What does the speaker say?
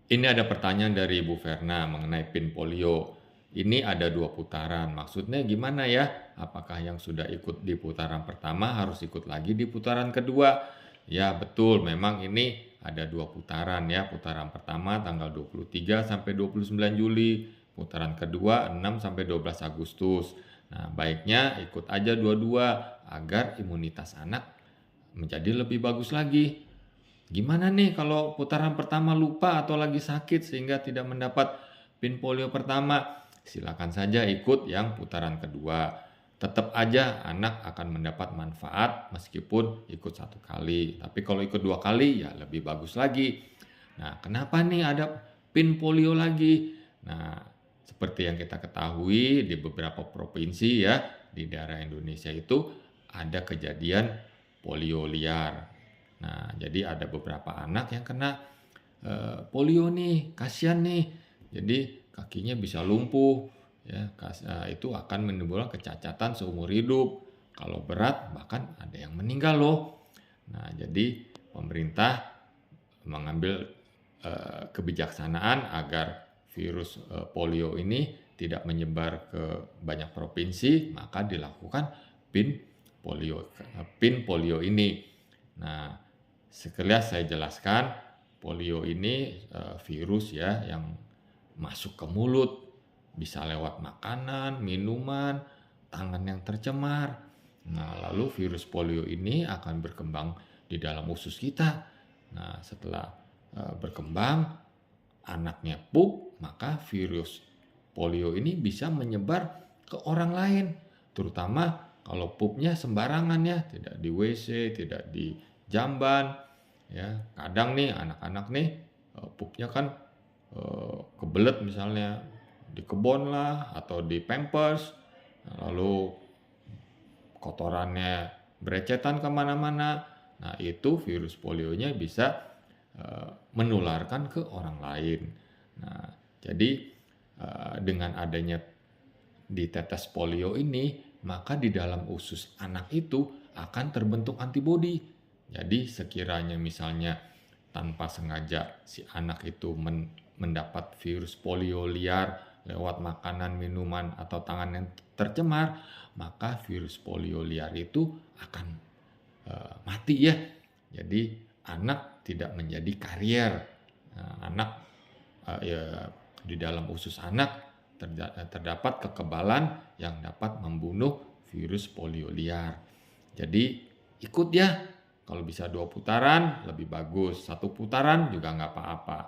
Ini ada pertanyaan dari Ibu Verna mengenai PIN polio. Ini ada 2 putaran, maksudnya gimana ya? Apakah yang sudah ikut di putaran pertama harus ikut lagi di putaran kedua? Ya betul, memang ini ada 2 putaran ya. Putaran pertama tanggal 23 sampai 29 Juli, putaran kedua 6 sampai 12 Agustus. Nah, baiknya ikut aja dua-dua agar imunitas anak menjadi lebih bagus lagi. Gimana nih kalau putaran pertama lupa atau lagi sakit sehingga tidak mendapat PIN polio pertama? Silakan saja ikut yang putaran kedua. Tetap aja anak akan mendapat manfaat meskipun ikut 1 kali. Tapi kalau ikut 2 kali ya lebih bagus lagi. Nah, kenapa nih ada PIN polio lagi? Nah, seperti yang kita ketahui di beberapa provinsi ya di daerah Indonesia itu ada kejadian polio liar. Nah, jadi ada beberapa anak yang kena polio nih, kasihan nih. Jadi kakinya bisa lumpuh, ya. Itu akan menimbulkan kecacatan seumur hidup. Kalau berat bahkan ada yang meninggal loh. Nah, jadi pemerintah mengambil kebijaksanaan agar virus polio ini tidak menyebar ke banyak provinsi, maka dilakukan PIN polio ini. Nah, sekilas saya jelaskan, polio ini virus ya yang masuk ke mulut, bisa lewat makanan, minuman, tangan yang tercemar. Nah, lalu virus polio ini akan berkembang di dalam usus kita. Nah, setelah berkembang, anaknya pup, maka virus polio ini bisa menyebar ke orang lain, terutama kalau pupnya sembarangan ya, tidak di WC, tidak di jamban, ya. Kadang nih anak-anak nih pupnya kan kebelet misalnya di kebun lah atau di pampers, lalu kotorannya berecetan kemana-mana. Nah, itu virus polionya bisa menularkan ke orang lain. Nah, jadi dengan adanya ditetes polio ini, maka di dalam usus anak itu akan terbentuk antibodi. Jadi sekiranya misalnya tanpa sengaja si anak itu mendapat virus polio liar lewat makanan, minuman, atau tangan yang tercemar, maka virus polio liar itu akan mati ya. Jadi anak tidak menjadi karier. Anak ya, di dalam usus anak terdapat kekebalan yang dapat membunuh virus polio liar. Jadi ikut ya, kalau bisa 2 putaran lebih bagus, 1 putaran juga nggak apa-apa.